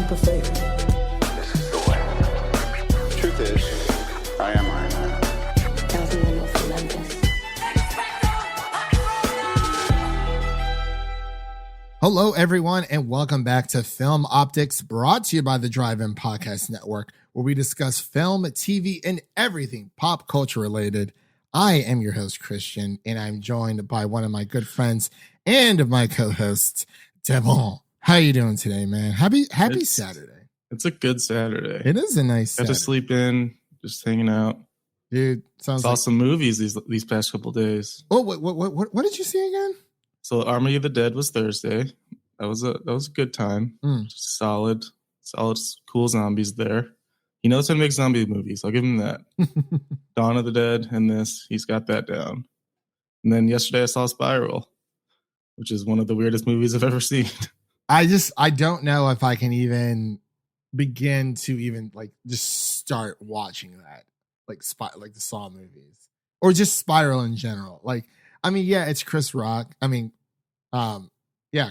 leap of faith. This is the way. Truth is, I am Iron Man. Tells me I'm most relentless. Hello, everyone, and welcome back to Film Optix, brought to you by the Drive-In Podcast Network, where we discuss film, TV, and everything pop culture related. I am your host, Christian, and I'm joined by one of my good friends and my co-hosts, Devon. How you doing today, man? Happy Saturday. It's a good Saturday. It is a nice Saturday. Got to sleep in, just hanging out. Dude, sounds saw like some movies these past couple days. Oh, what did you see again? So Army of the Dead was Thursday. That was a good time. Just solid, cool zombies there. He knows how to make zombie movies. I'll give him that. Dawn of the Dead and this, he's got that down. And then yesterday I saw Spiral, which is one of the weirdest movies I've ever seen. I don't know if I can even begin to even just start watching that, like the Saw movies or just Spiral in general. It's Chris Rock.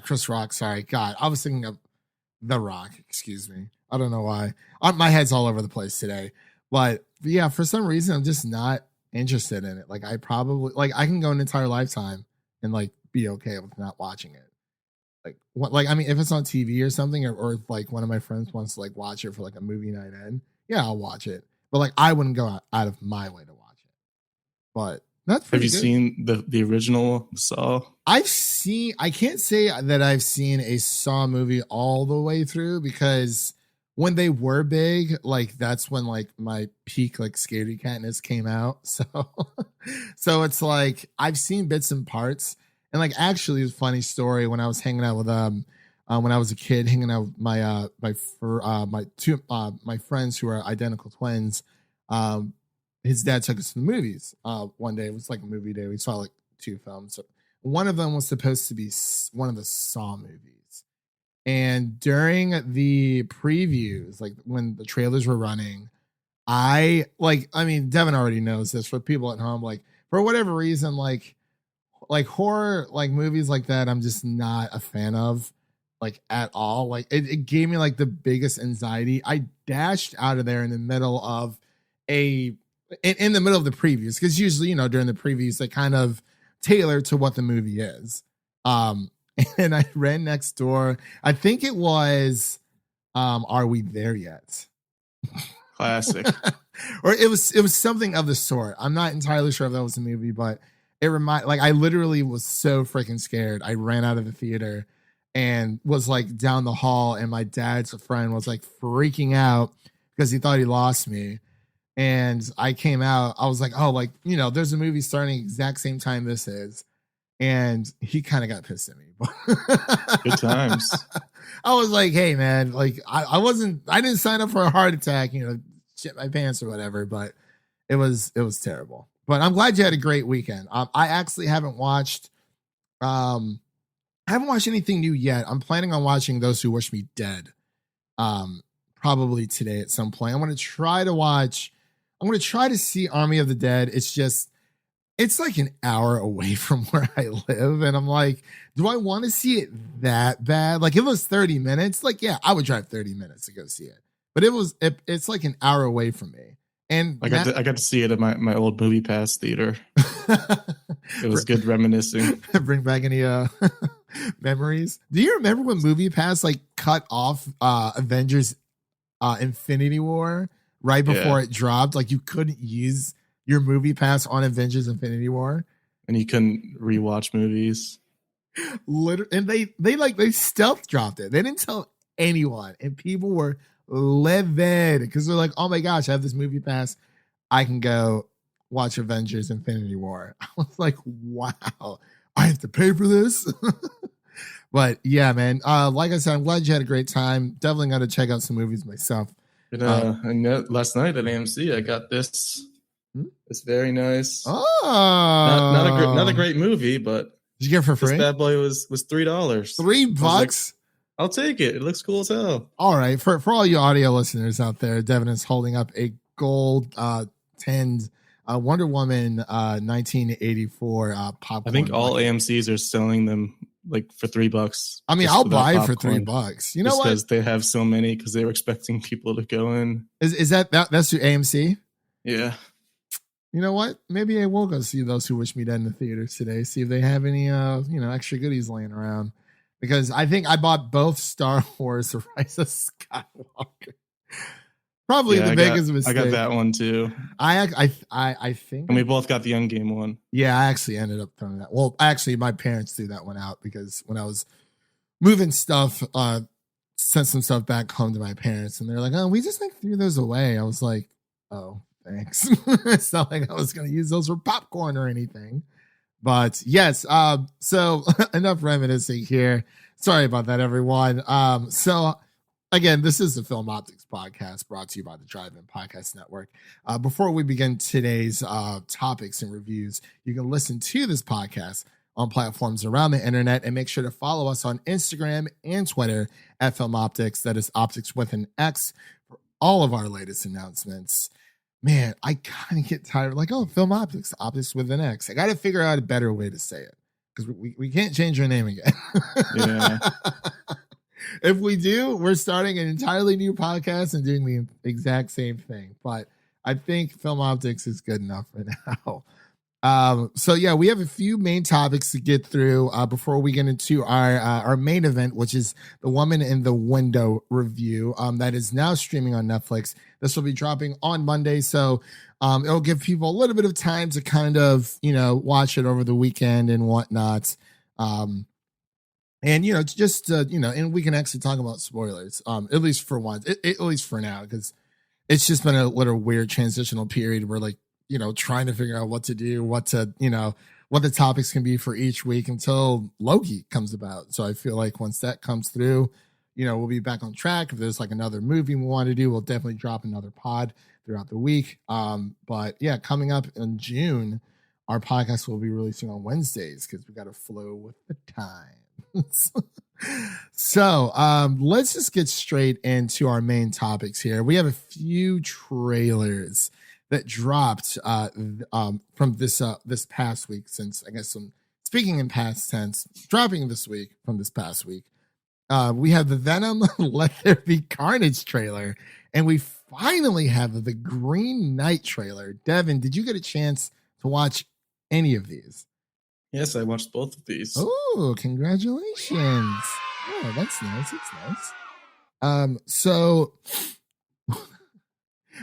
Chris Rock. Sorry, God, I was thinking of The Rock. Excuse me. I don't know why. My head's all over the place today. But yeah, for some reason, I'm just not interested in it. I can go an entire lifetime and be okay with not watching it. If it's on TV or something, or if one of my friends wants to watch it for a movie night in, yeah, I'll watch it. But I wouldn't go out of my way to watch it. But that's pretty good. Have you seen the original Saw? I can't say that I've seen a Saw movie all the way through, because when they were big, that's when my peak scaredy catness came out. So it's I've seen bits and parts. And actually, it's a funny story. When I was hanging out with when I was a kid, hanging out with my friends who are identical twins, his dad took us to the movies. One day, it was a movie day. We saw 2 films. So one of them was supposed to be one of the Saw movies. And during the previews, when the trailers were running, Devin already knows this. For people at home, for whatever reason, horror movies like that, I'm just not a fan of at all. It gave me the biggest anxiety. I dashed out of there in the middle of the previews, because usually during the previews they kind of tailor to what the movie is. And I ran next door. I think it was Are We There Yet? Classic. Or it was something of the sort. I'm not entirely sure if that was the movie, but it I literally was so freaking scared. I ran out of the theater and was down the hall, and my dad's friend was freaking out because he thought he lost me. And I came out, I was there's a movie starting exact same time this is. And he kind of got pissed at me. Good times. I was hey man, I didn't sign up for a heart attack, shit my pants or whatever, but it was terrible. But I'm glad you had a great weekend. I actually haven't watched anything new yet. I'm planning on watching Those Who Wish Me Dead. Probably today at some point. I'm going to try to see Army of the Dead. It's an hour away from where I live. And I'm do I want to see it that bad? If it was 30 minutes, yeah, I would drive 30 minutes to go see it. But it's an hour away from me. And I got to see it at my old Movie Pass theater. It was good reminiscing. Bring back any memories. Do you remember when Movie Pass cut off Avengers Infinity War right before it dropped? You couldn't use your Movie Pass on Avengers Infinity War, and you couldn't rewatch movies. And they stealth dropped it. They didn't tell anyone, and people were livid because they're oh my gosh, I have this Movie Pass, I can go watch Avengers Infinity War. I was wow, I have to pay for this. But yeah, man, like I said, I'm glad you had a great time. Definitely got to check out some movies myself. And last night at AMC I got this. It's very nice. Oh, not a great movie, but did you get it for free? This bad boy was $3. $3? I'll take it. It looks cool as hell. All right. For all you audio listeners out there, Devin is holding up a gold tinned Wonder Woman 1984 popcorn. I think all AMCs are selling them like for $3. I mean, just I'll for that buy it for popcorn, $3. You know just what? because they have so many, because they were expecting people to go in. Is that's your AMC? Yeah. You know what? Maybe I will go see Those Who Wish Me Dead in the theaters today. See if they have any extra goodies laying around. Because I think I bought both Star Wars: The Rise of Skywalker. Probably the biggest mistake. I got that one too. I think. And we both got the Endgame one. Yeah, I actually ended up throwing that. Well, actually, my parents threw that one out because when I was moving stuff, sent some stuff back home to my parents, and they're like, "Oh, we just like threw those away." I was like, "Oh, thanks." It's not like I was going to use those for popcorn or anything. But yes, so enough reminiscing here. Sorry about that, everyone. So again, this is the Film Optics podcast brought to you by the Drive-In Podcast Network. Before we begin today's topics and reviews, you can listen to this podcast on platforms around the internet, and make sure to follow us on Instagram and Twitter at Film Optics. That is Optics with an X for all of our latest announcements. Man, I kind of get tired. Like, oh, Film Optics, Optics with an X. I got to figure out a better way to say it because we can't change our name again. Yeah. If we do, we're starting an entirely new podcast and doing the exact same thing. But I think Film Optics is good enough for now. So yeah, we have a few main topics to get through before we get into our main event, which is the Woman in the Window review that is now streaming on Netflix. This will be dropping on Monday, so it'll give people a little bit of time to kind of watch it over the weekend and whatnot. And and we can actually talk about spoilers at least for once, at least for now, because it's just been a little weird transitional period where trying to figure out what to do, what the topics can be for each week until Loki comes about. So I feel like once that comes through, we'll be back on track. If there's like another movie we want to do, we'll definitely drop another pod throughout the week. But yeah, coming up in June, our podcast will be releasing on Wednesdays because we got to flow with the times. So let's just get straight into our main topics here. We have a few trailers that dropped from this past week, since I guess speaking in past tense, dropping this week from this past week. We have the Venom Let There Be Carnage trailer, and we finally have the Green Knight trailer. Devin, did you get a chance to watch any of these? Yes, I watched both of these. Oh, congratulations. Oh, that's nice. It's nice. So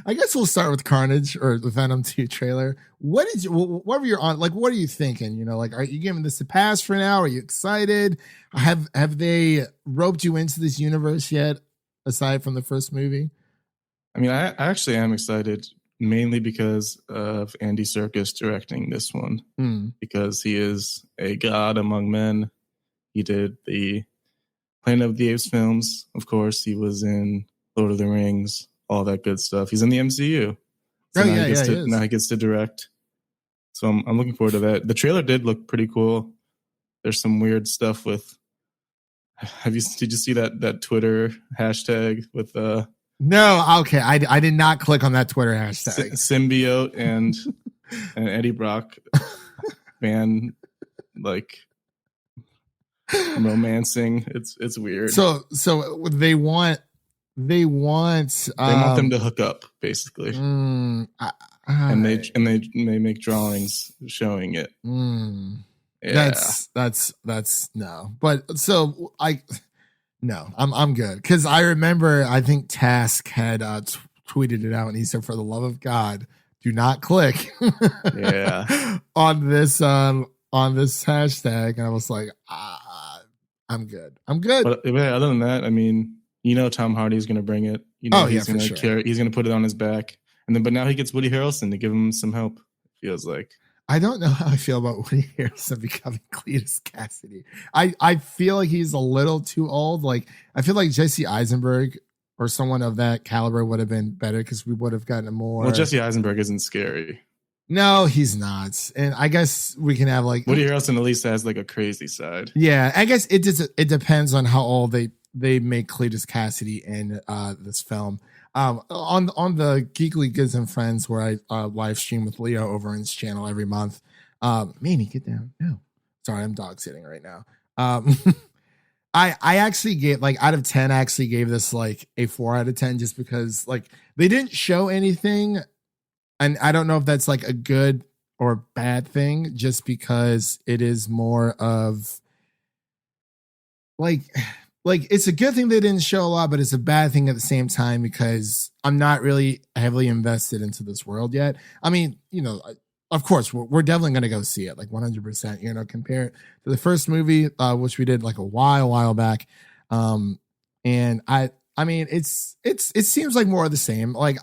I guess we'll start with Carnage, or the Venom 2 trailer. What were you on? Like, what are you thinking? Are you giving this a pass for now? Are you excited? Have they roped you into this universe yet, aside from the first movie? I mean, I actually am excited, mainly because of Andy Serkis directing this one, because he is a god among men. He did the Planet of the Apes films, of course. He was in Lord of the Rings, all that good stuff. He's in the MCU. So now he gets to direct. So I'm looking forward to that. The trailer did look pretty cool. There's some weird stuff with. Did you see that Twitter hashtag with No, okay. I did not click on that Twitter hashtag. Symbiote and Eddie Brock fan romancing. It's weird. So they want them to hook up, basically. And they make drawings showing it. Yeah. That's no. But so I'm good, because I remember, I think Task had tweeted it out, and he said, "For the love of God, do not click on this hashtag." And I was like, I'm good. But other than that, I mean, Tom Hardy's going to bring it. He's going to carry. He's going to put it on his back, but now he gets Woody Harrelson to give him some help. It feels like. I don't know how I feel about Woody Harrelson becoming Cletus Cassidy. I feel like he's a little too old. Like, I feel like Jesse Eisenberg or someone of that caliber would have been better, because we would have gotten a more. Well, Jesse Eisenberg isn't scary. No, he's not. And I guess we can have like Woody Harrelson at least has like a crazy side. Yeah, I guess it depends on how old they make Cletus Cassidy in this film. On the Geekly Goods and Friends, where I live stream with Leo over on his channel every month. Manny, get down. No, sorry, I'm dog sitting right now. Um, I actually gave like out of 10, I actually gave this like a 4 out of 10 just because like they didn't show anything. And I don't know if that's like a good or bad thing, just because it is more of like it's a good thing they didn't show a lot, but it's a bad thing at the same time because I'm not really heavily invested into this world yet. I mean, of course, we're definitely going to go see it like 100%, compare it to the first movie, which we did like a while back. And I mean, it seems like more of the same. Like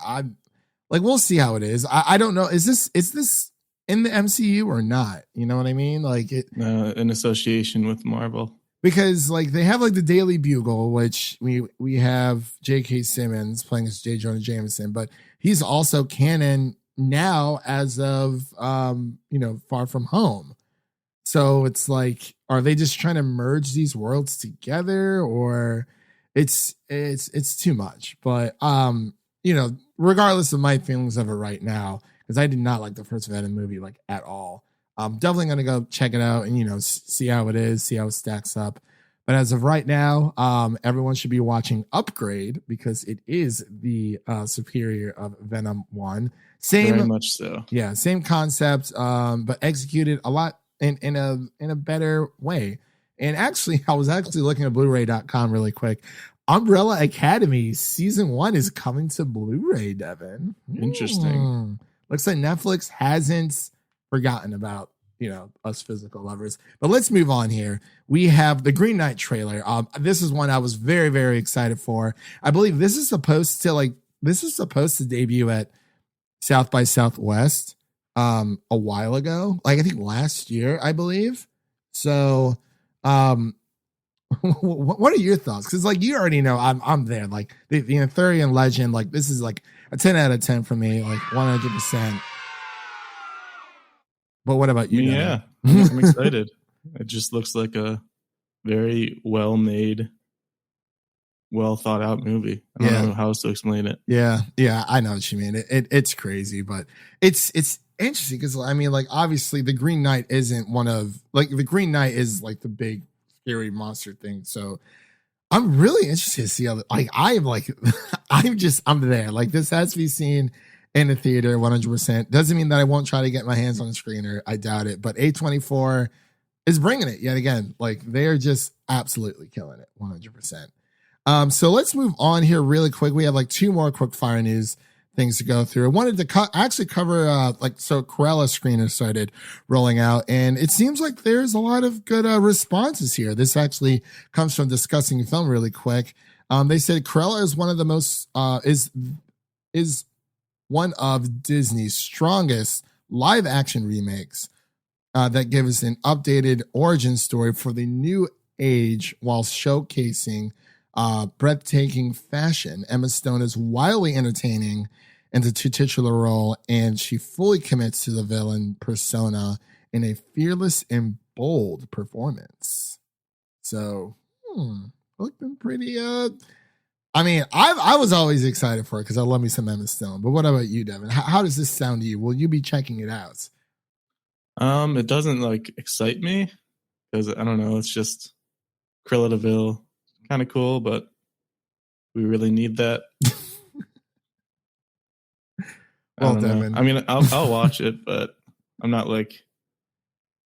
we'll see how it is. I don't know. Is this in the MCU or not? You know what I mean? Like in association with Marvel. Because like they have like the Daily Bugle, which we have J.K. Simmons playing as J. Jonah Jameson, but he's also canon now as of Far From Home. So it's like, are they just trying to merge these worlds together, or it's too much? But regardless of my feelings of it right now, because I did not like the first Venom movie like at all. I'm definitely going to go check it out and, see how it is, see how it stacks up. But as of right now, everyone should be watching Upgrade because it is the superior of Venom 1. Very much so. Yeah, same concept, but executed a lot in a better way. And actually, I was actually looking at Blu-ray.com really quick. Umbrella Academy season 1 is coming to Blu-ray, Devin. Interesting. Looks like Netflix hasn't forgotten about us physical lovers. But let's move on here. We have the Green Knight trailer. This is one I was very, very excited for. I believe this is supposed to debut at South by Southwest a while ago, like I think last year, I believe. So what are your thoughts? Because like you already know I'm there. Like the Arthurian legend, like this is like a 10 out of 10 for me, like 100%. But what about you? Yeah, I'm excited. It just looks like a very well-made, well thought out movie. I don't know how else to explain it. Yeah, I know what you mean. It's crazy, but it's interesting because I mean, like obviously the Green Knight isn't one of like the Green Knight is like the big scary monster thing. So I'm really interested to see how like I'm there. Like this has to be seen in the theater 100%. Doesn't mean that I won't try to get my hands on a screener. I doubt it. But A24 is bringing it yet again. Like they're just absolutely killing it 100%. So let's move on here really quick. We have like 2 more quick fire news things to go through. I wanted to cover Cruella screeners started rolling out, and it seems like there's a lot of good responses here. This actually comes from Discussing Film really quick. They said Cruella is one of the most is one of Disney's strongest live action remakes that gives an updated origin story for the new age while showcasing breathtaking fashion. Emma Stone is wildly entertaining in the titular role, and she fully commits to the villain persona in a fearless and bold performance. So, looking pretty I mean, I was always excited for it because I love me some Emma Stone. But what about you, Devin? How does this sound to you? Will you be checking it out? It doesn't like excite me because I don't know. It's just Cruella de Vil, kind of cool, but we really need that. Well, Devin. I mean, I'll watch it, but I'm not like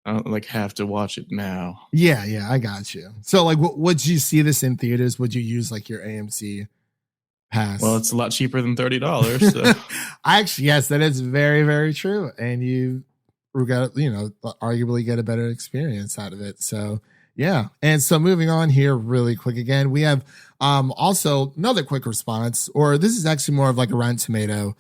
I don't like have to watch it now. Yeah, I got you. So like, would you see this in theaters? Would you use like your AMC pass? Well, it's a lot cheaper than $30. So. Actually, yes, that is very, very true. And you got, arguably get a better experience out of it. So yeah. And so moving on here really quick again, we have also another quick response, or this is actually more of like a Rotten Tomato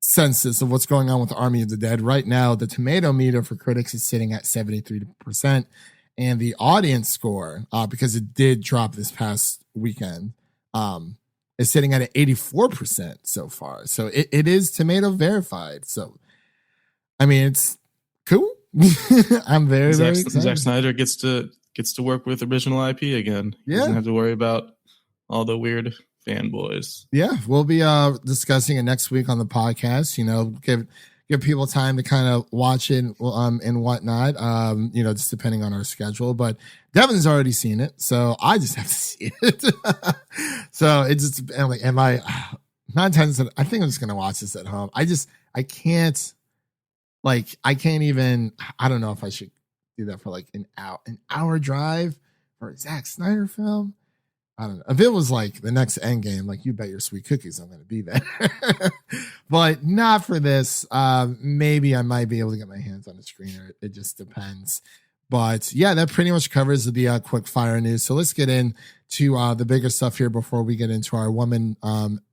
census of what's going on with Army of the Dead. Right now, the tomato meter for critics is sitting at 73%, and the audience score, because it did drop this past weekend, is sitting at 84% so far. So it is tomato verified. So, I mean, it's cool. I'm very excited. Zack Snyder gets to work with original IP again. He doesn't have to worry about all the weird fanboys. Yeah, we'll be discussing it next week on the podcast. give people time to kind of watch it and whatnot. Just depending on our schedule. But Devin's already seen it, so I just have to see it. So it's just like, am I 9 times? I think I'm just gonna watch this at home. I can't even. I don't know if I should do that for like an hour drive for a Zack Snyder film. I don't know. If it was like the next Endgame, like you bet your sweet cookies I'm going to be there. But not for this. Maybe I might be able to get my hands on a screener. It just depends. But yeah, that pretty much covers the quick fire news. So let's get into the bigger stuff here before we get into our woman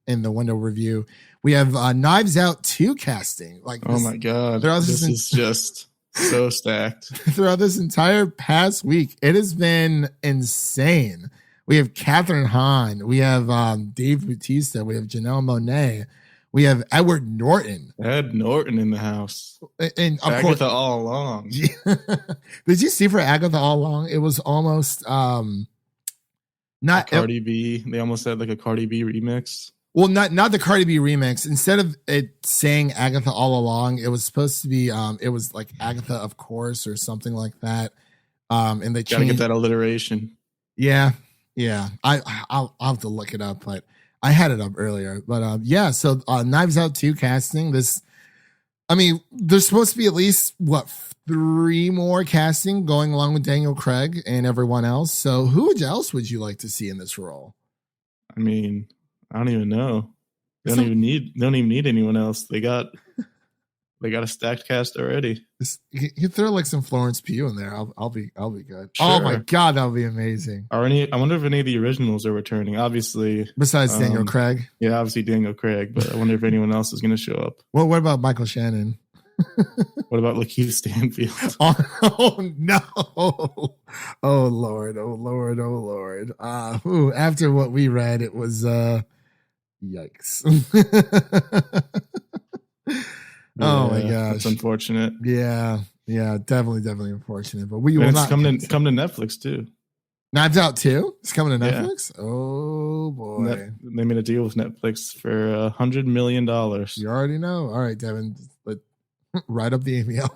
in the window review. We have Knives Out 2 casting. Like, oh my God. This is just so stacked. Throughout this entire past week, it has been insane. We have Catherine Hahn. We have Dave Bautista. We have Janelle Monáe. We have Edward Norton. Ed Norton in the house. And of Agatha course, all along. Did you see for Agatha all along? It was almost not Cardi B. They almost had like a Cardi B remix. Well, not the Cardi B remix. Instead of it saying Agatha all along, it was supposed to be it was like Agatha of course or something like that. And they gotta changed. get that alliteration. Yeah. I'll have to look it up, but I had it up earlier. But yeah, so Knives Out 2 casting. There's supposed to be at least 3 more casting going along with Daniel Craig and everyone else. So who else would you like to see in this role? I mean, I don't even know. They don't even need anyone else. They got a stacked cast already. You throw like some Florence Pugh in there. I'll be good. Sure. Oh my God, that would be amazing. I wonder if any of the originals are returning. Obviously, besides Daniel Craig. Yeah, obviously Daniel Craig. But I wonder if anyone else is going to show up. Well, what about Michael Shannon? What about Lakeith Stanfield? Oh no! Oh Lord! After what we read, it was yikes. Oh my gosh, that's unfortunate. Yeah, definitely unfortunate. But we will it's not come to Netflix too. Knives Out 2? It's coming to Netflix. Yeah. Oh boy, they made a deal with Netflix for $100 million. You already know. All right, Devin, but write up the email.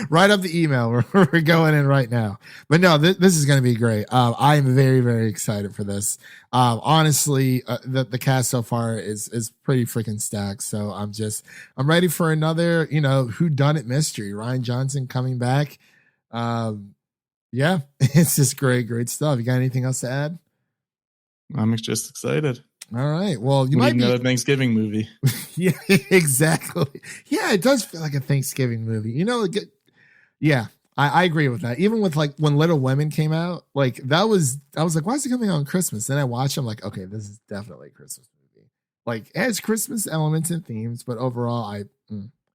Write up the email. We're going in right now. But no, this is going to be great. I am very, very excited for this. Honestly, the cast so far is pretty freaking stacked. So I'm ready for another, whodunit mystery. Rian Johnson coming back. Yeah, it's just great stuff. You got anything else to add? I'm just excited. All right. Well, you might be another Thanksgiving movie. Yeah, exactly. Yeah, it does feel like a Thanksgiving movie. Yeah, I agree with that. Even with like when Little Women came out, like I was like, why is it coming out on Christmas? Then I watched. I'm like, okay, this is definitely a Christmas movie. Like it has Christmas elements and themes, but overall,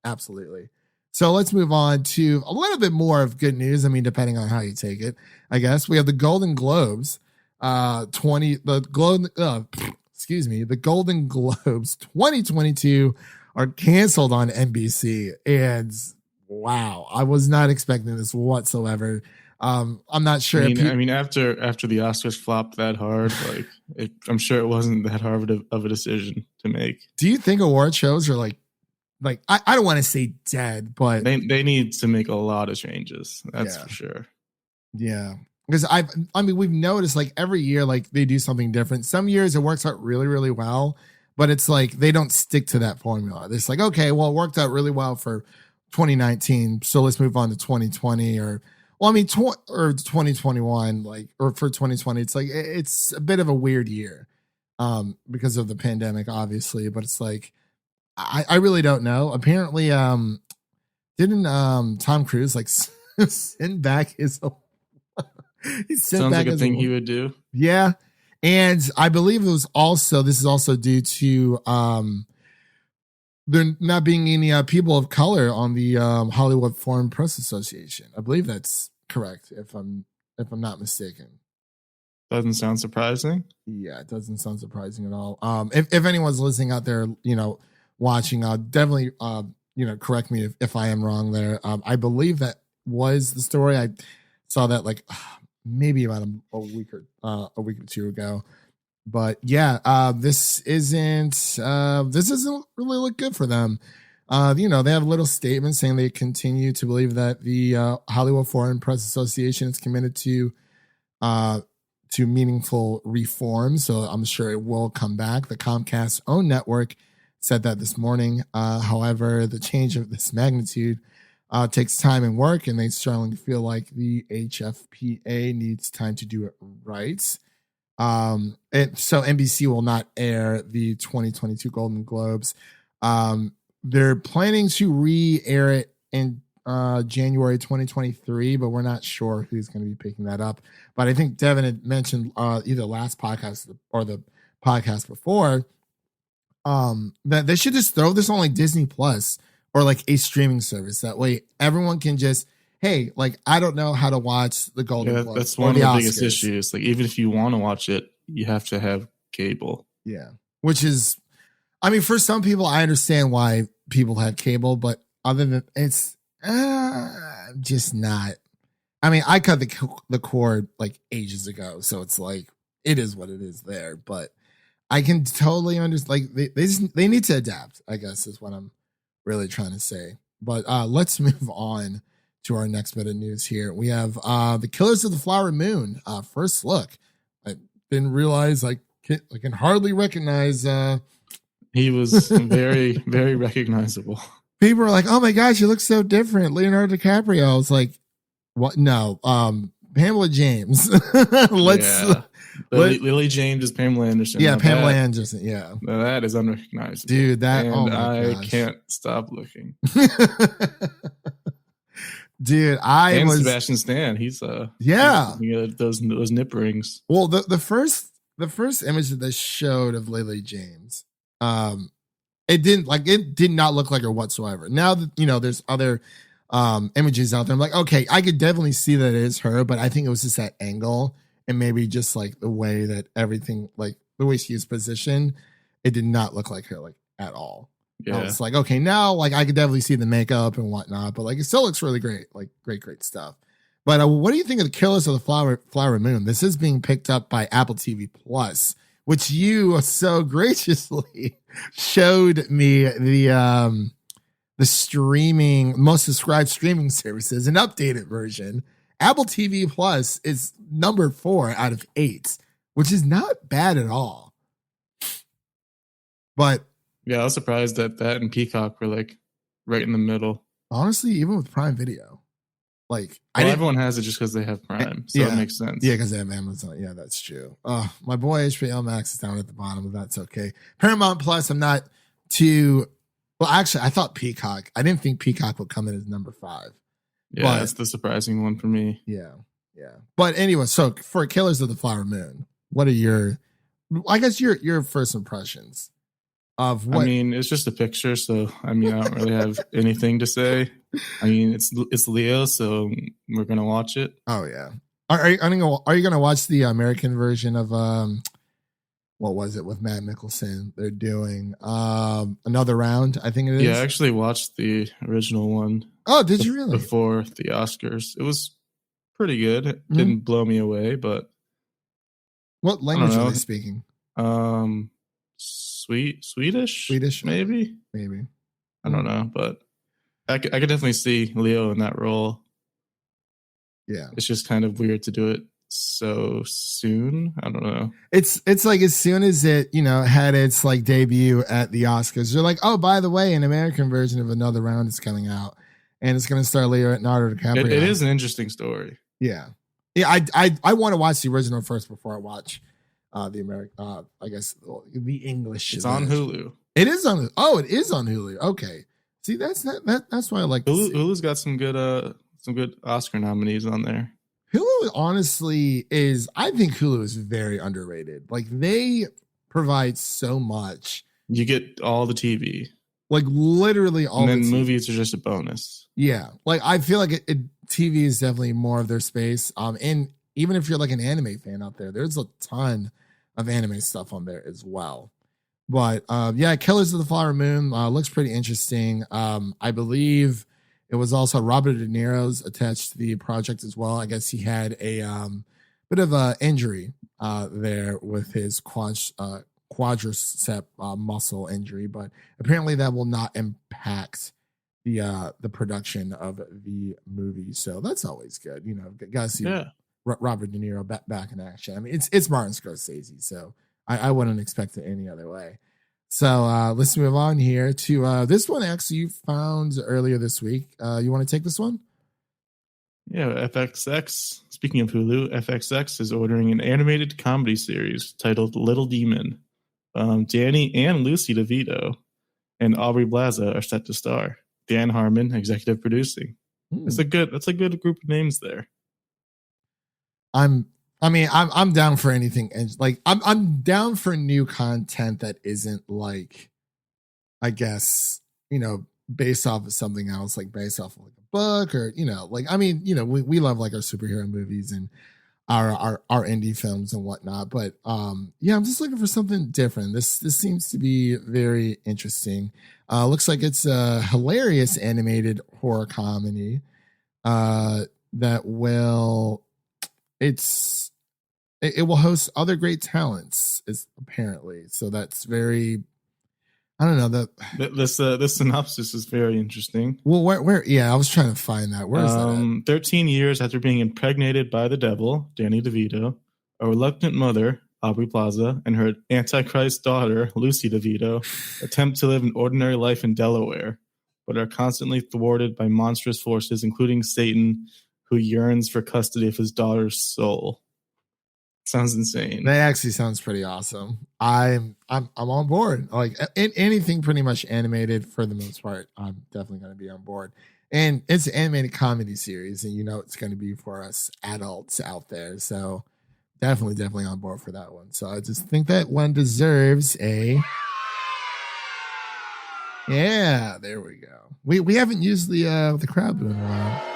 absolutely. So let's move on to a little bit more of good news. I mean, depending on how you take it, I guess we have the Golden Globes. The Golden Globes 2022 are canceled on NBC, and wow, I was not expecting this whatsoever. I'm not sure. I mean, after the Oscars flopped that hard, I'm sure it wasn't that hard of a decision to make. Do you think award shows are like I don't want to say dead, but they need to make a lot of changes. That's for sure. Yeah. Because we've noticed like every year, like they do something different. Some years it works out really, really well, but it's like they don't stick to that formula. It's like, okay, well, it worked out really well for 2019, so let's move on to 2020 or 2021, or for 2020. It's like it's a bit of a weird year, because of the pandemic, obviously. But it's like I really don't know. Apparently, didn't Tom Cruise like send back his? Sounds like a thing he would do. Yeah. And I believe this is also due to there not being any people of color on the Hollywood Foreign Press Association. I believe that's correct, if I'm not mistaken. Doesn't sound surprising. Yeah, it doesn't sound surprising at all. If anyone's listening out there, watching, definitely correct me if I am wrong there. I believe that was the story. I saw that maybe about a week or two ago. But yeah, this doesn't really look good for them. They have a little statement saying they continue to believe that the Hollywood Foreign Press Association is committed to meaningful reform. So I'm sure it will come back. The Comcast own network said that this morning. However, the change of this magnitude takes time and work, and they strongly feel like the HFPA needs time to do it right. So NBC will not air the 2022 Golden Globes. They're planning to re-air it in January 2023, but we're not sure who's going to be picking that up. But I think Devin had mentioned either last podcast or the podcast before that they should just throw this on like Disney Plus or like a streaming service. That way everyone can just, hey, like, I don't know how to watch the Golden Globes. That's one of the biggest issues. Like, even if you want to watch it, you have to have cable. Yeah. Which is, I mean, for some people, I understand why people have cable, but other than it's just not. I mean, I cut the cord like ages ago, so it's like it is what it is there. But I can totally understand. Like they need to adapt, I guess, is what I'm really trying to say. But let's move on to our next bit of news here. We have the Killers of the Flower Moon first look. I didn't realize I can hardly recognize. He was very, very recognizable. People are like, "Oh my gosh, you look so different." Leonardo DiCaprio. I was like, "What? No, Pamela James." Lily James is Pamela Anderson. Yeah, Pamela Anderson. Yeah, that is unrecognizable, dude. I can't stop looking. Dude, Sebastian Stan. He's those nip rings. Well, the first image that they showed of Lily James, it did not look like her whatsoever. Now that there's other images out there, I'm like, okay, I could definitely see that it is her, but I think it was just that angle and maybe just like the way that everything, like the way she is positioned, it did not look like her like at all. Yeah. It's like, okay, now like I could definitely see the makeup and whatnot, but like it still looks really great, like great stuff. But what do you think of the Killers of the Flower Moon? This is being picked up by Apple TV Plus, which you so graciously showed me the streaming most subscribed streaming services, an updated version. Apple TV Plus is number 4 out of 8, which is not bad at all. But yeah, I was surprised that and Peacock were like right in the middle. Honestly, even with Prime Video, like everyone has it just because they have Prime, so it makes sense. Yeah, because they have Amazon. Yeah, that's true. My boy HBO Max is down at the bottom, but that's okay. Paramount Plus, I'm not too. Well, actually, I thought Peacock. I didn't think Peacock would come in as number 5. Yeah, that's the surprising one for me. Yeah. But anyway, so for Killers of the Flower Moon, what are your first impressions of what? I mean, it's just a picture, so I don't really have anything to say. I mean, it's Leo, so we're gonna watch it. Oh yeah. Are you gonna watch the American version of what was it with Matt Mickelson? They're doing Another Round, I think it is. Yeah, I actually watched the original one. Oh, did you really? Before the Oscars. It was pretty good. It didn't blow me away, but what language are they speaking? Swedish, maybe. I don't know, but I could definitely see Leo in that role. Yeah, it's just kind of weird to do it so soon. I don't know. It's like as soon as it had its like debut at the Oscars, they're like, oh, by the way, an American version of Another Round is coming out, and it's going to star Leonardo DiCaprio. It is an interesting story. Yeah. I want to watch the original first before I watch the American. I guess the English. It's on Hulu. It is on. Oh, it is on Hulu. Okay. See, that's why I like Hulu's got some good Oscar nominees on there. Hulu honestly is. I think Hulu is very underrated. Like they provide so much. You get all the TV. Like literally all. And then movies are just a bonus. Yeah, like I feel like TV is definitely more of their space. And even if you're like an anime fan out there, there's a ton of anime stuff on there as well. But yeah, Killers of the Flower Moon looks pretty interesting. I believe it was also Robert De Niro's attached to the project as well. I guess he had a bit of a injury there with his quadricep muscle injury, but apparently that will not impact the production of the movie. So that's always good. You know, gotta see Robert De Niro back in action. I mean, it's Martin Scorsese, so I wouldn't expect it any other way. So let's move on here to this one. Actually, you found earlier this week. You want to take this one? Yeah, FXX. Speaking of Hulu, FXX is ordering an animated comedy series titled Little Demon. Danny and Lucy DeVito and Aubrey Plaza are set to star. Dan Harmon executive producing. That's a good group of names there. I'm down for anything, and like I'm down for new content that isn't like, I guess, you know, based off of something else, like based off of like a book, or, you know, like, I mean, you know, we love like our superhero movies and our indie films and whatnot, but yeah, I'm just looking for something different. This seems to be very interesting. Looks like it's a hilarious animated horror comedy that will it will host other great talents, is apparently. So that's very, I don't know, that this synopsis is very interesting. Well, where yeah, I was trying to find that. Where is that at? 13 years after being impregnated by the devil, Danny DeVito, a reluctant mother, Aubrey Plaza, and her Antichrist daughter, Lucy DeVito, attempt to live an ordinary life in Delaware, but are constantly thwarted by monstrous forces, including Satan, who yearns for custody of his daughter's soul. Sounds insane. That actually sounds pretty awesome. I'm on board. Like anything pretty much animated for the most part, I'm definitely going to be on board. And it's an animated comedy series, and you know it's going to be for us adults out there. So definitely on board for that one. So I just think that one deserves a. Yeah, there we go. We haven't used the crowd in a while.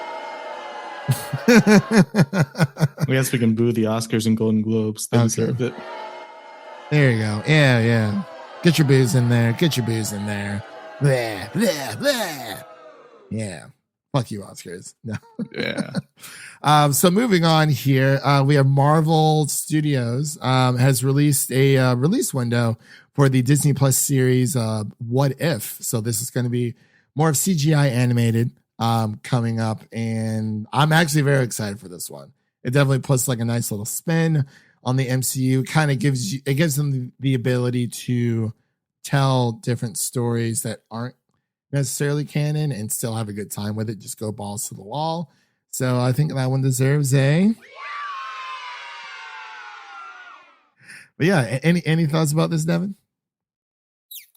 We guess we can boo the Oscars and Golden Globes. They deserve it. There you go. Yeah. Get your boos in there. Blah, blah, blah. Yeah. Fuck you, Oscars. No. Yeah. So moving on here, we have Marvel Studios has released a release window for the Disney Plus series What If. So this is going to be more of CGI animated coming up, and I'm actually very excited for this one. It definitely puts like a nice little spin on the MCU. Kind of gives them the ability to tell different stories that aren't necessarily canon and still have a good time with it. Just go balls to the wall. So I think that one deserves a. But yeah, any thoughts about this, Devin?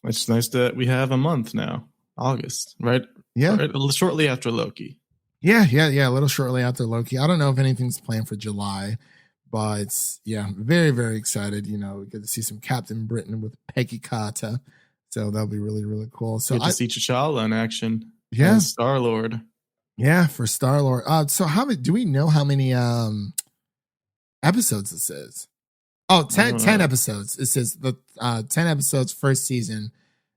It's nice that we have a month now, August, right? Yeah. Right, shortly after Loki. Yeah. A little shortly after Loki. I don't know if anything's planned for July, but yeah, very, very excited. You know, we get to see some Captain Britain with Peggy Carter. So that'll be really, really cool. So get to see T'Challa in action. Yeah. Star-Lord. Yeah, for Star-Lord. So do we know how many episodes this is? Oh, 10 episodes. It says the 10 episodes, first season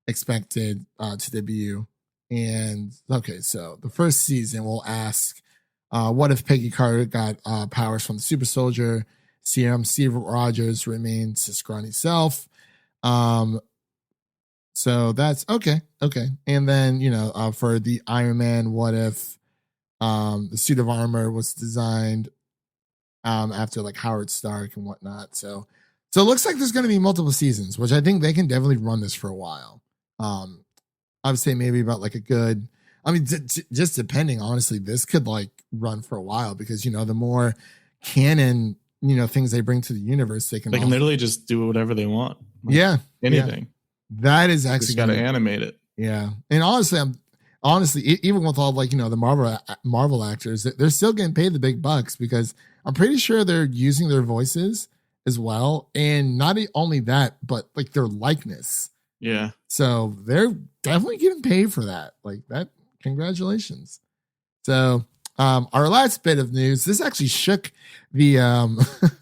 expected to debut. And okay, so the first season will ask, what if Peggy Carter got powers from the super soldier serum? Steve Rogers remains his scrawny self. So that's okay. And then, you know, for the Iron Man, what if the suit of armor was designed after like Howard Stark and whatnot. So it looks like there's going to be multiple seasons, which I think they can definitely run this for a while. I would say maybe about like a good, I mean, just depending, honestly, this could like run for a while because, you know, the more canon, you know, things they bring to the universe, they can literally just do whatever they want. Like, anything. Yeah. That is actually just got to animate it. Yeah. And honestly, even with all like, you know, the Marvel actors, they're still getting paid the big bucks because I'm pretty sure they're using their voices as well. And not only that, but like their likeness. Yeah. So they're definitely getting paid for that. Like that. Congratulations. So our last bit of news, this actually shook the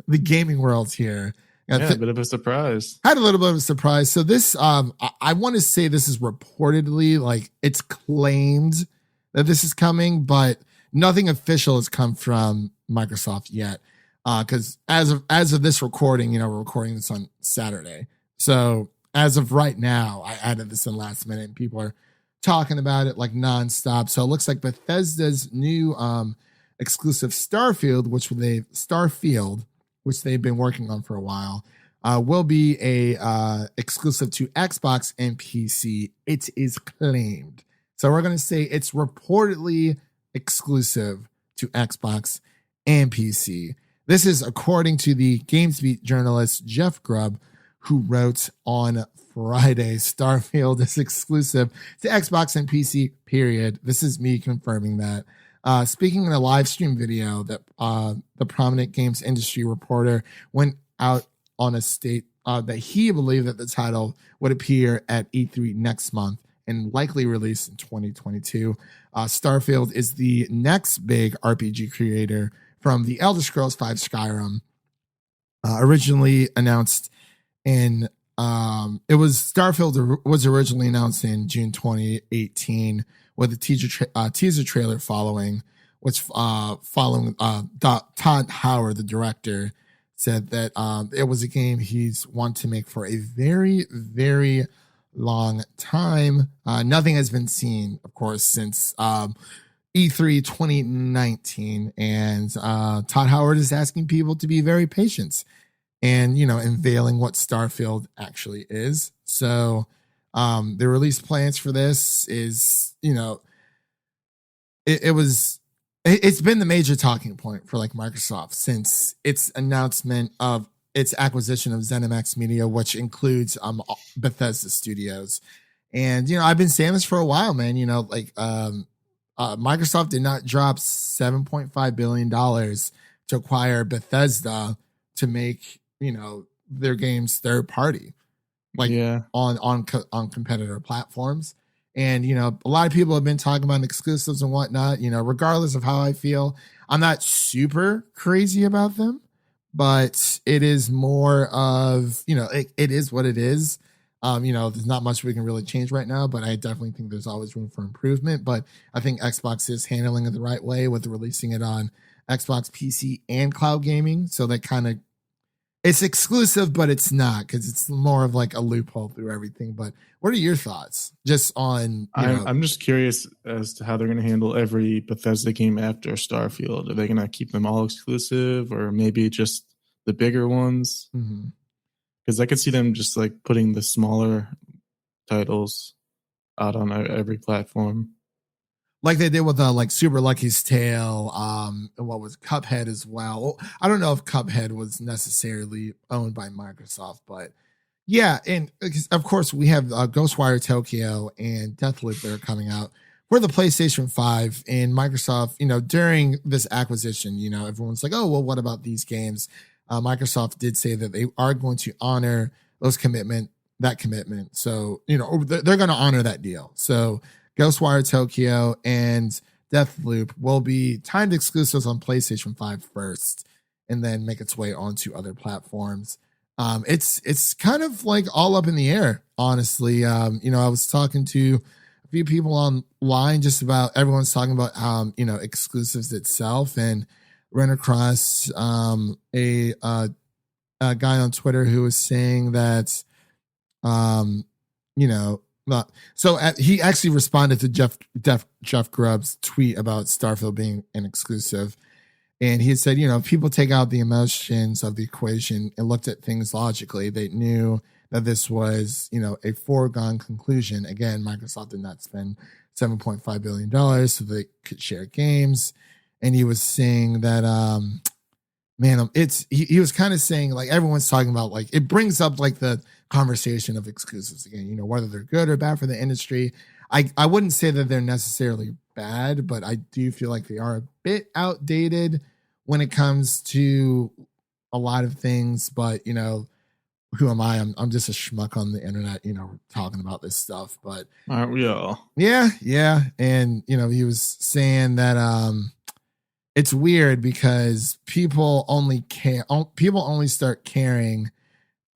the gaming world here. Yeah, a bit of a surprise. Had a little bit of a surprise. So this, I want to say this is reportedly like it's claimed that this is coming, but nothing official has come from Microsoft yet. Because as of this recording, you know, we're recording this on Saturday. So as of right now, I added this in last minute and people are talking about it like nonstop. So it looks like Bethesda's new exclusive Starfield, which they've been working on for a while, will be a exclusive to Xbox and PC. It is claimed. So we're going to say it's reportedly exclusive to Xbox and PC. This is according to the GamesBeat journalist Jeff Grubb, who wrote on Friday, Starfield is exclusive to Xbox and PC, period. This is me confirming that. Speaking in a live stream video that the prominent games industry reporter went out on a state that he believed that the title would appear at E3 next month and likely released in 2022. Starfield is the next big RPG creator from the Elder Scrolls V Skyrim, originally announced in Starfield was originally announced in June 2018 with a teaser trailer following, which following Todd Howard, the director, said that it was a game he's wanted to make for a very, very long time. Nothing has been seen, of course, since E3 2019, and Todd Howard is asking people to be very patient and, unveiling what Starfield actually is. So the release plans for this is, it's been the major talking point for like Microsoft since its announcement of its acquisition of ZeniMax Media, which includes Bethesda Studios. And, I've been saying this for a while, man. Microsoft did not drop $7.5 billion to acquire Bethesda to make, their games third party, on competitor platforms. And, a lot of people have been talking about exclusives and whatnot, regardless of how I feel. I'm not super crazy about them, but it is more of, it is what it is. There's not much we can really change right now, but I definitely think there's always room for improvement. But I think Xbox is handling it the right way with releasing it on Xbox, PC, and cloud gaming. So that kind of, it's exclusive, but it's not, because it's more of like a loophole through everything. But what are your thoughts just on, I'm just curious as to how they're going to handle every Bethesda game after Starfield. Are they going to keep them all exclusive, or maybe just the bigger ones? Mm-hmm. Because I could see them just like putting the smaller titles out on every platform, like they did with like Super Lucky's Tale, and what was Cuphead as well. I don't know if Cuphead was necessarily owned by Microsoft, but yeah. And of course we have Ghostwire Tokyo and Deathloop that are coming out for the PlayStation 5. And Microsoft, during this acquisition, everyone's like, oh, well, what about these games? Microsoft did say that they are going to honor that commitment. So, they're going to honor that deal. So Ghostwire Tokyo and Deathloop will be timed exclusives on PlayStation 5 first, and then make its way onto other platforms. It's kind of like all up in the air, honestly. I was talking to a few people online, just about everyone's talking about exclusives itself, and ran across a guy on Twitter who was saying that he actually responded to Jeff Grubb's tweet about Starfield being an exclusive, and he said, if people take out the emotions of the equation and looked at things logically, they knew that this was a foregone conclusion. Again, Microsoft did not spend $7.5 billion so they could share games. And he was saying that, he was kind of saying, like, everyone's talking about, like, it brings up like the conversation of exclusives again, whether they're good or bad for the industry. I wouldn't say that they're necessarily bad, but I do feel like they are a bit outdated when it comes to a lot of things. But, who am I? I'm just a schmuck on the internet, talking about this stuff. But aren't we all? Yeah. And, he was saying that, it's weird because people only start caring.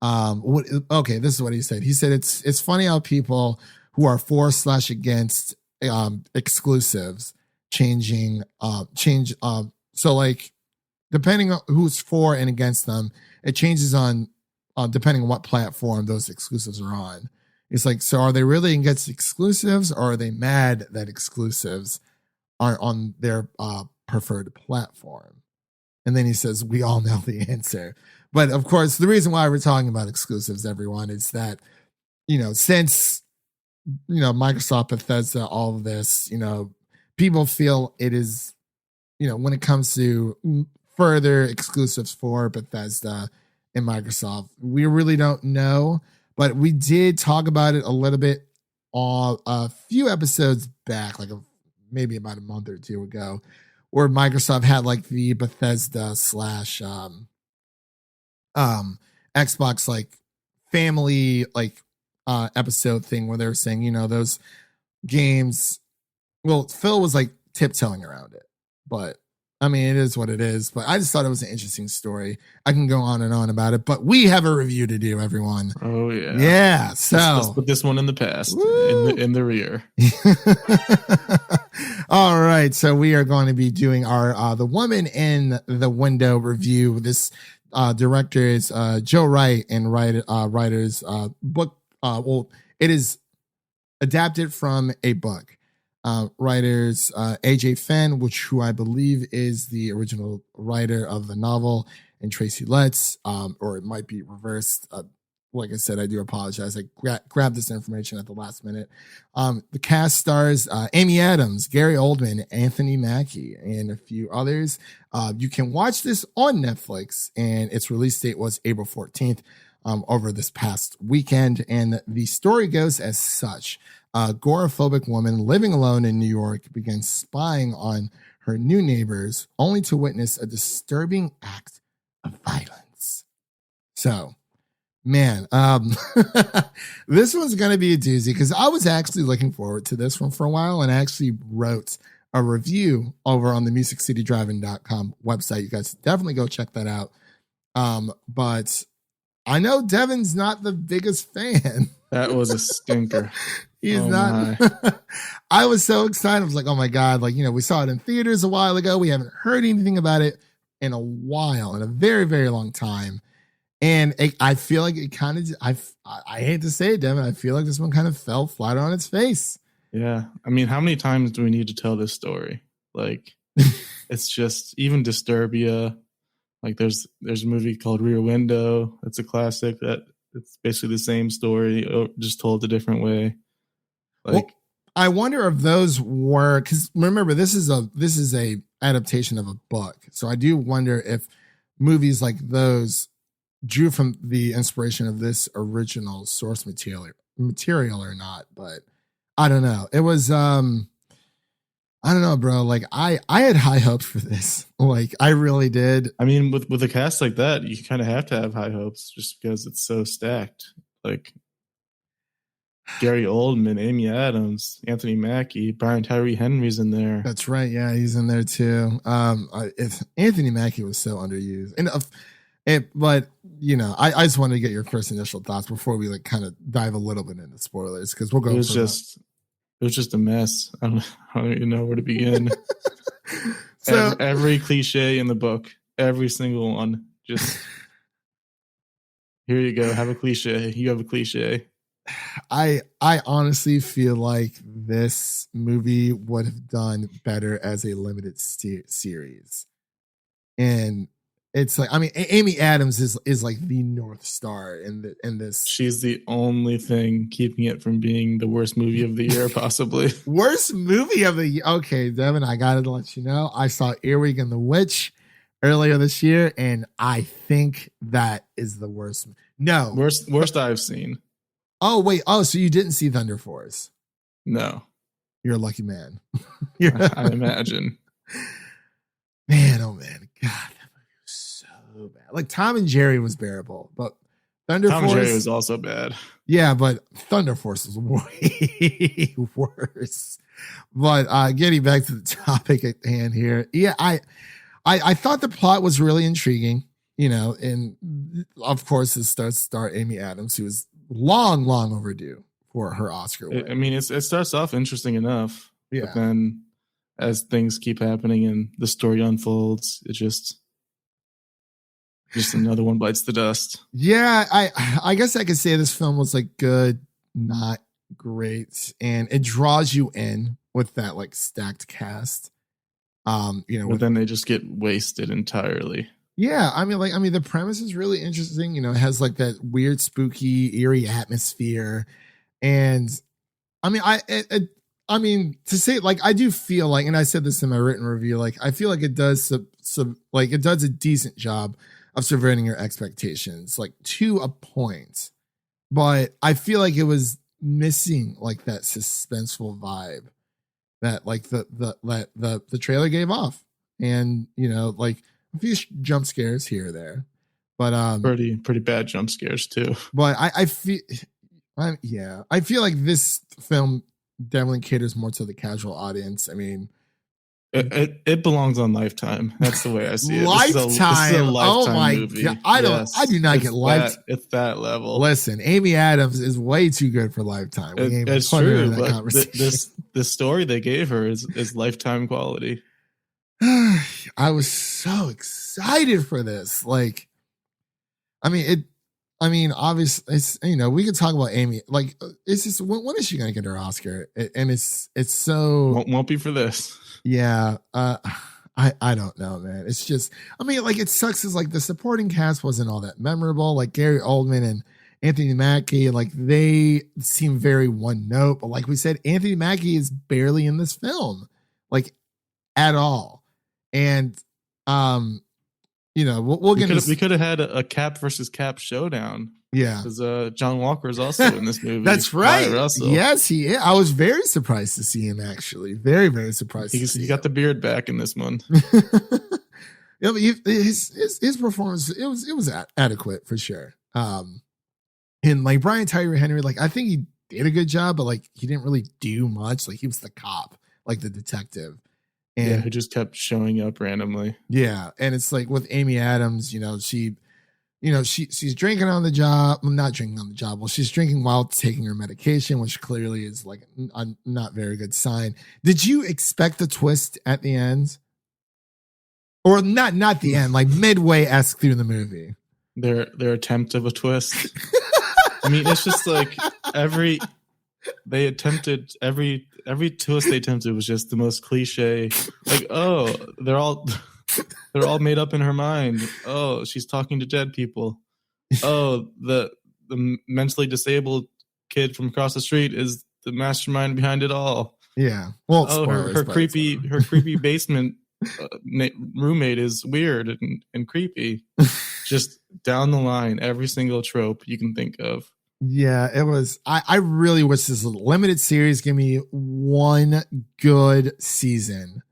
This is what he said. He said, it's funny how people who are for/against exclusives change. So like, depending on who's for and against them, it changes on depending on what platform those exclusives are on. It's like, so are they really against exclusives, or are they mad that exclusives aren't on their preferred platform? And then he says, we all know the answer. But of course, the reason why we're talking about exclusives, everyone, is that, since, Microsoft, Bethesda, all of this, people feel it is, when it comes to further exclusives for Bethesda and Microsoft, we really don't know. But we did talk about it a little bit on a few episodes back, maybe about a month or two ago, where Microsoft had like the Bethesda / Xbox like family episode thing where they were saying, those games. Well, Phil was like tiptoeing around it, but I mean, it is what it is. But I just thought it was an interesting story. I can go on and on about it, but we have a review to do, everyone. Oh yeah, yeah. So let's put this one in the past, in the rear. All right, so we are going to be doing our The Woman in the Window review. This director is Joe Wright, and writer's book. Well, it is adapted from a book. Writers AJ Fenn, who I believe is the original writer of the novel, and Tracy Letts, or it might be reversed. Like I said, I do apologize. I grabbed this information at the last minute. The cast stars Amy Adams, Gary Oldman, Anthony Mackie, and a few others. You can watch this on Netflix, and its release date was April 14th over this past weekend. And the story goes as such. A agoraphobic woman living alone in New York begins spying on her new neighbors, only to witness a disturbing act of violence. So, man, this one's going to be a doozy, because I was actually looking forward to this one for a while, and I actually wrote a review over on the MusicCityDriving.com website. You guys definitely go check that out. But I know Devin's not the biggest fan. That was a stinker. He's not. I was so excited. I was like, oh my God. We saw it in theaters a while ago. We haven't heard anything about it in a while, in a very, very long time. And I feel like it kind of, I hate to say it, Devin, I feel like this one kind of fell flat on its face. Yeah. I mean, how many times do we need to tell this story? It's just, even Disturbia. There's a movie called Rear Window. It's a classic that it's basically the same story, just told a different way. Well, I wonder if those were, because remember, this is a adaptation of a book. So I do wonder if movies like those drew from the inspiration of this original source material or not. But I don't know. It was I don't know, bro. I had high hopes for this. I really did. I mean, with a cast like that, you kind of have to have high hopes just because it's so stacked. Gary Oldman, Amy Adams, Anthony Mackie, Brian Tyree Henry's in there. That's right. Yeah, he's in there too. Anthony Mackie was so underused, but I just wanted to get your first initial thoughts before we kind of dive a little bit into spoilers, because we'll go. It was just a mess. I don't even know where to begin. So every cliche in the book, every single one, just here you go. Have a cliche. You have a cliche. I honestly feel like this movie would have done better as a limited series, and it's Amy Adams is like the North Star in this. She's the only thing keeping it from being the worst movie of the year, possibly. Worst movie of the year. Okay, Devin, I gotta let you know, I saw Earwig and the Witch earlier this year, and I think that is the worst. No, worst I've seen. Oh, wait. Oh, so you didn't see Thunder Force? No. You're a lucky man. I imagine. Man, oh man. God, that movie was so bad. Tom and Jerry was bearable, but Thunder Force. Tom and Jerry was also bad. Yeah, but Thunder Force was way worse. But getting back to the topic at hand here. Yeah, I thought the plot was really intriguing, and of course it starts star Amy Adams, who is long overdue for her Oscar win. I mean, it starts off interesting enough, yeah. But then as things keep happening and the story unfolds, it just Just another one bites the dust. Yeah, I guess I could say this film was like good, not great, and it draws you in with that like stacked cast. But then they just get wasted entirely. Yeah, I mean, the premise is really interesting. It has like that weird, spooky, eerie atmosphere, and I mean, to say like I do feel like, and I said this in my written review, like I feel like it does it does a decent job of subverting your expectations, like to a point, but I feel like it was missing like that suspenseful vibe that like the trailer gave off, and like a few jump scares here or there, but pretty bad jump scares too. But I feel like this film definitely caters more to the casual audience. I mean, it belongs on Lifetime. That's the way I see it. Lifetime. This is a Lifetime oh my movie. god! I do not get Lifetime. It's that level. Listen, Amy Adams is way too good for Lifetime. It's true, but the story they gave her is Lifetime quality. I was so excited for this. Like, I mean, obviously, it's, we could talk about Amy. Like, it's just when is she gonna get her Oscar? And it's so won't be for this. Yeah, I don't know, man. It's just, I mean, like, it sucks. Is like the supporting cast wasn't all that memorable. Like Gary Oldman and Anthony Mackie, like they seem very one note. But like we said, Anthony Mackie is barely in this film, like at all. And we'll get. We could have had a Cap versus Cap showdown. Yeah, because John Walker is also in this movie. That's right. Russell. Yes, he is. I was very surprised to see him. Actually, very, very surprised. He got the beard back in this one. Yeah, but his performance it was adequate for sure. And like Brian Tyree Henry, like I think he did a good job, but like he didn't really do much. Like he was the cop, like the detective. And who just kept showing up randomly. Yeah, and it's like with Amy Adams, she's drinking on the job. Well, not drinking on the job. Well, she's drinking while taking her medication, which clearly is like a not very good sign. Did you expect the twist at the end, or not the end, like midway-esque through the movie? Their attempt of a twist. I mean, it's just like every twist they attempted was just the most cliche. Like, oh, they're all made up in her mind. Oh, she's talking to dead people. Oh, the mentally disabled kid from across the street is the mastermind behind it all. Yeah. Well, her creepy basement roommate is weird and creepy. Just down the line, every single trope you can think of. Yeah, it was. I really wish this limited series give me one good season,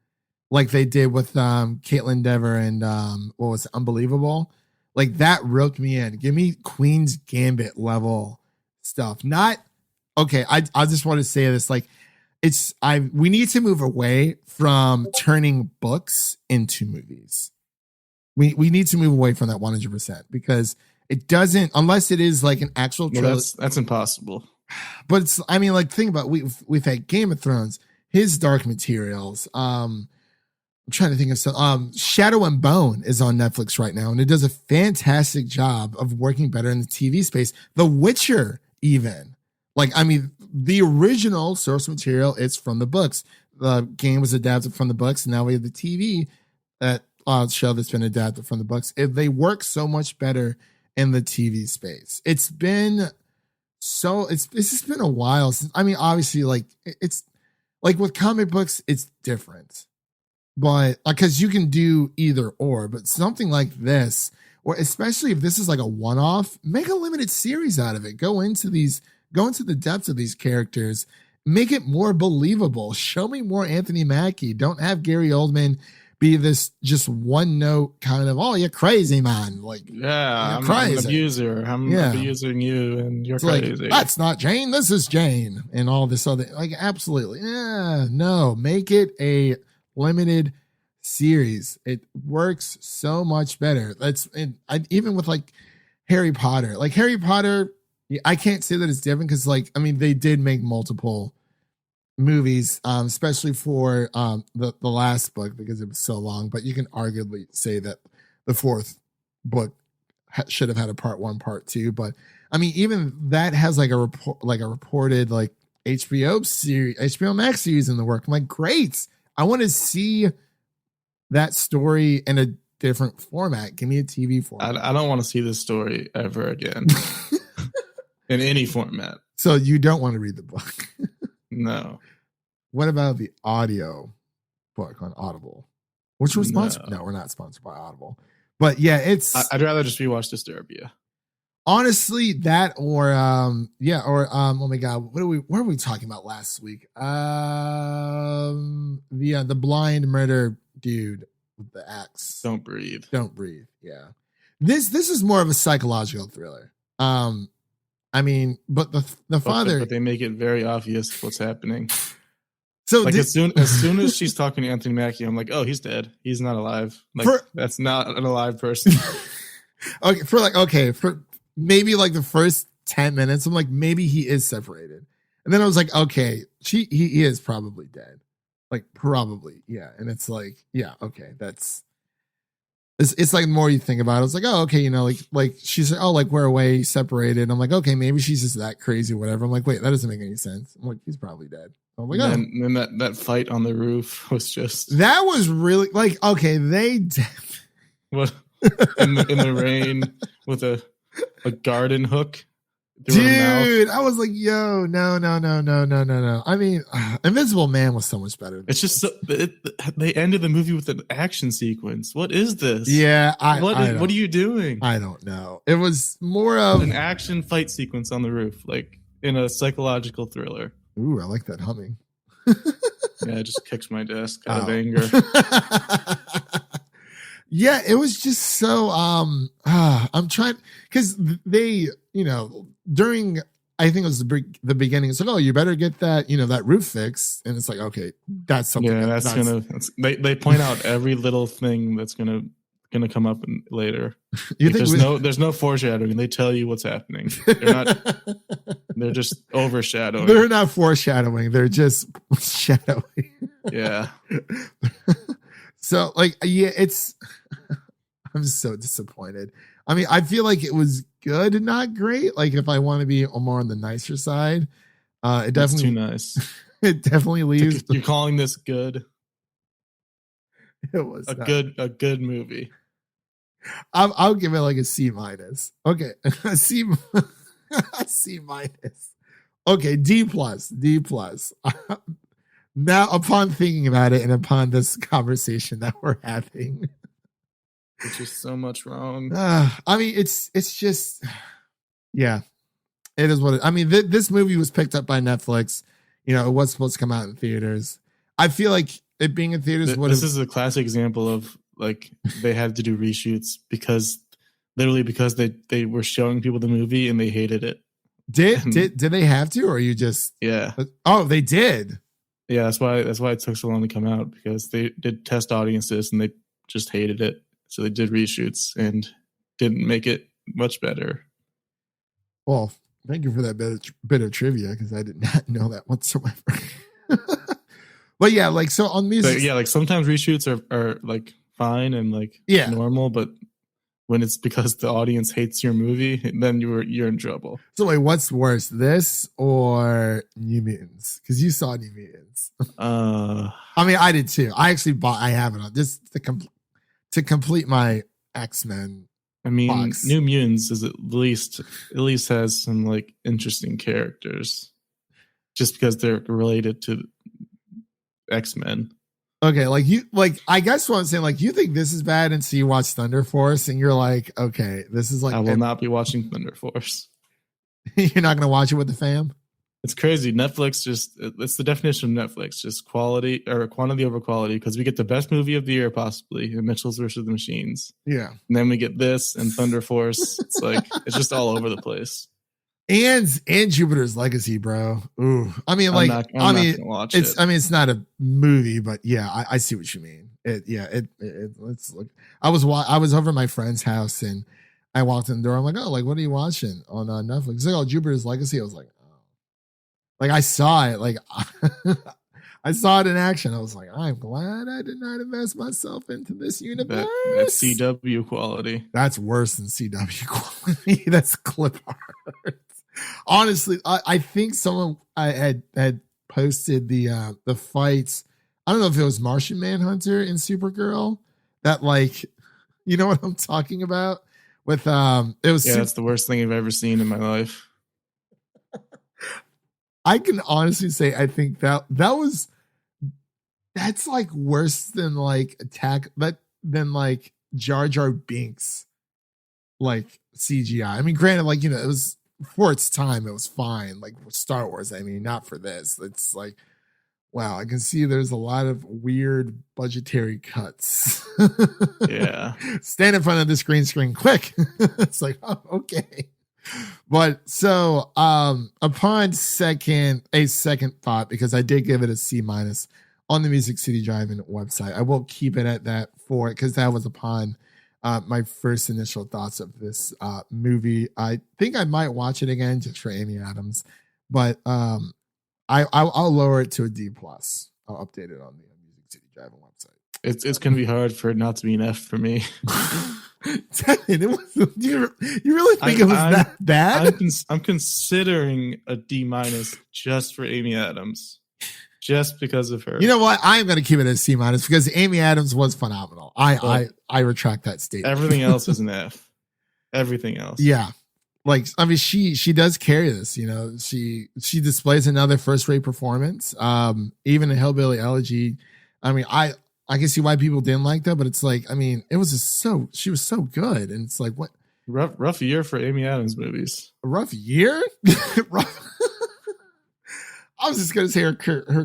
like they did with Caitlin Dever and what was it, Unbelievable. Like that roped me in. Give me Queen's Gambit level stuff. Not okay. I just want to say this. Like we need to move away from turning books into movies. We need to move away from that 100% because it doesn't, unless it is like an actual trilogy. Well, that's impossible. But it's, I mean, like, think about we've had Game of Thrones, his Dark Materials. I'm trying to think of some. Shadow and Bone is on Netflix right now, and it does a fantastic job of working better in the TV space. The Witcher, even. Like, I mean, the original source material is from the books. The game was adapted from the books, and now we have the TV show that's been adapted from the books. They work so much better in the TV space. It's just been a while since, I mean, obviously, like, it's like with comic books, it's different, but because you can do either or, but something like this, or especially if this is like a one-off, make a limited series out of it. Go into the depths of these characters, make it more believable. Show me more Anthony Mackie. Don't have Gary Oldman be this just one note kind of, oh, you're crazy, man. Like, yeah, I'm an abuser. I'm abusing you and you're crazy. Like, that's not Jane. This is Jane. And all this other, like, absolutely. Yeah, no, make it a limited series. It works so much better. Even with like Harry Potter, I can't say that it's different because, like, I mean, they did make multiple movies, especially for the last book because it was so long, but you can arguably say that the fourth book should have had a part 1, part 2, but I mean, even that has like a reported like HBO Max series in the work. I'm like, great. I want to see that story in a different format. Give me a TV format. I don't want to see this story ever again in any format. So you don't want to read the book? No. What about the audio book on Audible? Which we're sponsored? No. No, we're not sponsored by Audible. But yeah, it's. I'd rather just rewatch Disturbia. Honestly, that or oh my god, what were we talking about last week? The blind murder dude with the axe. Don't breathe. Yeah. This is more of a psychological thriller. I mean, but the father, but they make it very obvious what's happening. So like as soon as she's talking to Anthony Mackie, I'm like, oh, he's dead. He's not alive. Like that's not an alive person. for maybe like the first 10 minutes, I'm like, maybe he is separated. And then I was like, okay, he is probably dead. Like probably, yeah. And it's like, yeah, okay, it's like the more you think about it, it's like, oh, okay, you know, like she's like, oh, like we're away, separated. I'm like, okay, maybe she's just that crazy, whatever. I'm like, wait, that doesn't make any sense. I'm like, he's probably dead. I'm like, oh. And then that fight on the roof was just that was really like, okay, what in the rain with a garden hook. Dude, I was like, yo, no. I mean, Invisible Man was so much better. It's just they ended the movie with an action sequence. What is this? Yeah, what are you doing? I don't know. It was more of an action fight sequence on the roof, like in a psychological thriller. Ooh, I like that humming. Yeah, I just kicked my desk out of anger. Yeah, it was just so I'm trying because they, you know, during I think it was the beginning, it's like, oh, you better get that, you know, that roof fixed. And it's like, okay, that's something. Yeah, they point out every little thing that's gonna come up later. There's no foreshadowing. They tell you what's happening. They're just overshadowing. They're not foreshadowing. They're just shadowing. Yeah. So like, yeah, I'm so disappointed. I mean, I feel like it was good, not great. Like if I want to be more on the nicer side, it definitely That's too nice. It definitely leaves. You're calling this good? It was a good movie. I'll give it like a C-. Okay, a C-. Okay, D+. Now, upon thinking about it and upon this conversation that we're having, it's just so much wrong. I mean, it's just, yeah, it is what I mean. This movie was picked up by Netflix. You know, it was supposed to come out in theaters. I feel like it being in theaters. This is a classic example of like they had to do reshoots because they were showing people the movie and they hated it. Did they have to, or you just? Yeah. Oh, they did. Yeah, that's why it took so long to come out, because they did test audiences and they just hated it. So they did reshoots and didn't make it much better. Well, thank you for that bit of trivia, because I did not know that whatsoever. But yeah, like so on music. But yeah, like sometimes reshoots are like fine and like normal, but when it's because the audience hates your movie, then you're in trouble. So wait, what's worse, this or New Mutants? Because you saw New Mutants. I mean, I did too. I actually I have it on just to complete my X-Men. I mean, box. New Mutants is at least has some like interesting characters, just because they're related to X-Men. Okay, I guess what I'm saying, like, you think this is bad, and so you watch Thunder Force, and you're like, okay, this is like. I will not be watching Thunder Force. You're not going to watch it with the fam? It's crazy. Netflix it's the definition of Netflix, just quality or quantity over quality, because we get the best movie of the year, possibly, in Mitchell's versus the Machines. Yeah. And then we get this and Thunder Force. It's like, it's just all over the place. And Jupiter's Legacy, bro. Ooh, I mean, like, I'm not gonna watch it. I mean, it's not a movie, but yeah, I see what you mean. Let's look. I was over at my friend's house and I walked in the door. I'm like, oh, like, what are you watching on Netflix? He's like, oh, Jupiter's Legacy. I was like, oh, like I saw it. Like, I saw it in action. I was like, I'm glad I did not invest myself into this universe. That CW quality. That's worse than CW quality. That's clip art. Honestly, I think someone I had posted the fights. I don't know if it was Martian Manhunter and Supergirl. That, like, you know what I'm talking about? With it was that's the worst thing I've ever seen in my life. I can honestly say I think that's like worse than like than like Jar Jar Binks like CGI. I mean, granted, like, it was for its time, it was fine. Like Star Wars, I mean, not for this. It's like, wow, I can see there's a lot of weird budgetary cuts. Yeah. Stand in front of the green screen quick. It's like, oh, okay. But so upon second thought, because I did give it a C- on the Music City Drive-In website, I will keep it at that for it because that was upon my first initial thoughts of this movie. I think I might watch it again just for Amy Adams, but I'll lower it to a D+. I'll update it on the Music City Drive-In website. It's gonna be hard for it not to be an F for me. You really think it was that bad? I'm considering a D- just for Amy Adams, just because of her. You know what? I am going to keep it as C- because Amy Adams was phenomenal. I retract that statement. Everything else is an F. Everything else. Yeah. Like, I mean, she does carry this, she displays another first-rate performance. Even in Hillbilly Elegy, I mean, I can see why people didn't like that, but it's like, I mean, she was so good. And it's like, what? Rough year for Amy Adams movies. A rough year? I was just going to say her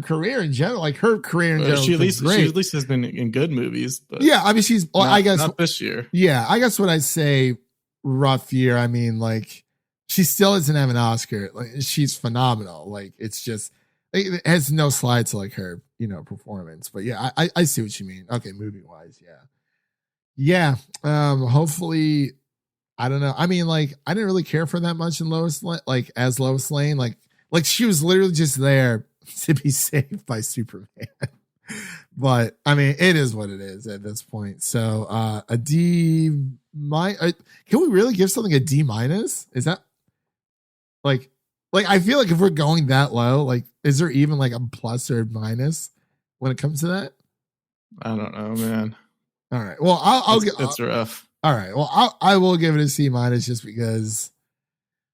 career in general, like her career in general. She at least has been in good movies. But yeah, I mean, I guess not this year. Yeah, I guess when I say rough year, I mean, like, she still doesn't have an Oscar. Like, she's phenomenal. Like, it's just, it has no slide to like her, performance. But yeah, I see what you mean. Okay, movie wise, yeah. Hopefully, I don't know. I mean, like, I didn't really care for that much in Lois Lane. Like she was literally just there to be saved by Superman. But I mean, it is what it is at this point. So a D-. Can we really give something a D-? Is that like I feel like if we're going that low, like, is there even like a plus or minus when it comes to that? I don't know, man. All right. Well, I'll get. It's rough. All right. Well, I will give it a C- just because.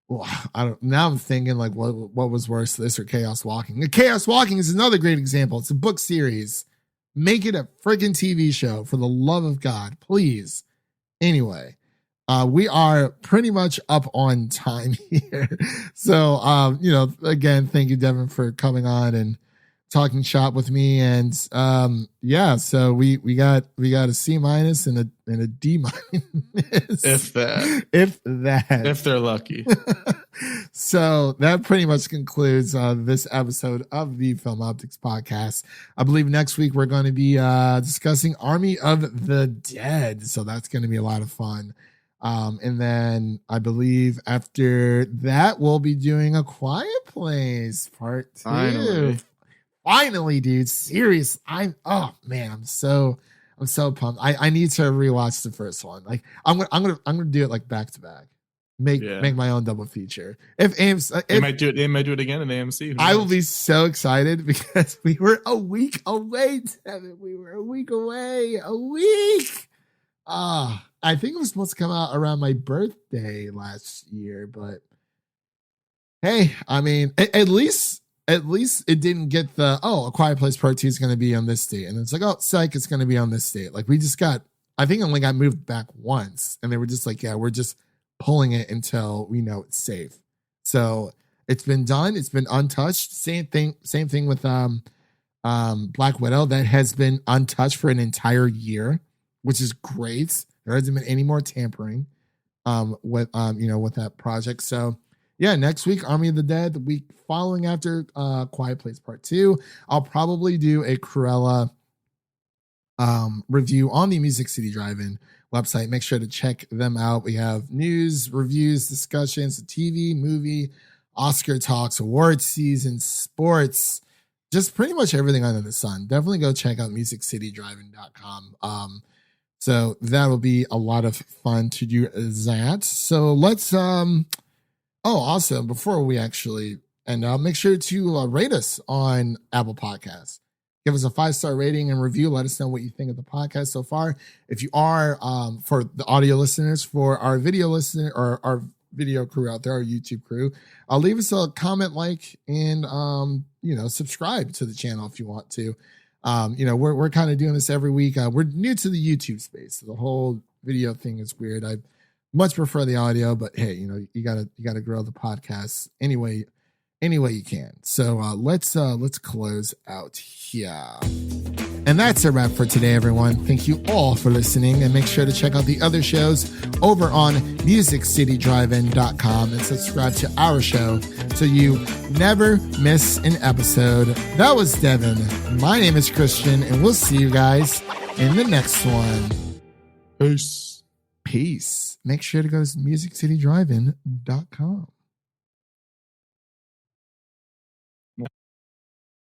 Well, I don't. Now I'm thinking like, what was worse, this or Chaos Walking? Chaos Walking is another great example. It's a book series. Make it a freaking TV show, for the love of God, please. Anyway, we are pretty much up on time here. So, again, thank you, Devin, for coming on and talking shop with me. And so we got a C- and a D-. If that. If they're lucky. So that pretty much concludes this episode of the Film Optix podcast. I believe next week we're going to be discussing Army of the Dead. So that's going to be a lot of fun. And then I believe after that, we'll be doing A Quiet Place Part 2. Finally, dude. Serious. I'm so pumped. I need to rewatch the first one. Like, I'm gonna do it like back to back. Make my own double feature. If AMC, they might do it again in AMC. I will be so excited because we were a week away, Devin. We were a week away. A week. I think it was supposed to come out around my birthday last year, but hey, I mean, at least it didn't get the, A Quiet Place Part 2 is going to be on this date. And it's like, psych, it's going to be on this date. Like, I think it only got moved back once. And they were just like, yeah, we're just pulling it until we know it's safe. So it's been done. It's been untouched. Same thing with Black Widow. That has been untouched for an entire year, which is great. There hasn't been any more tampering with that project. So yeah, next week, Army of the Dead. The week following after Quiet Place Part 2, I'll probably do a Cruella review on the Music City Drive-In website. Make sure to check them out. We have news, reviews, discussions, TV, movie, Oscar talks, award season, sports, just pretty much everything under the sun. Definitely go check out musiccitydriving.com. So that'll be a lot of fun to do that. So let's also before we actually end up, make sure to rate us on Apple Podcasts. Give us a 5-star rating and review. Let us know what you think of the podcast so far. If you are, for the audio listeners, for our video listener or our video crew out there, our YouTube crew, leave us a comment, and subscribe to the channel if you want to. We're kind of doing this every week. We're new to the YouTube space. So the whole video thing is weird. I much prefer the audio, but hey, you gotta grow the podcast anyway you can. So let's close out here. And that's a wrap for today, everyone. Thank you all for listening, and make sure to check out the other shows over on musiccitydrivein.com and subscribe to our show so you never miss an episode. That was Devin. My name is Christian, and we'll see you guys in the next one. Peace. Make sure to go to musiccitydrivein.com.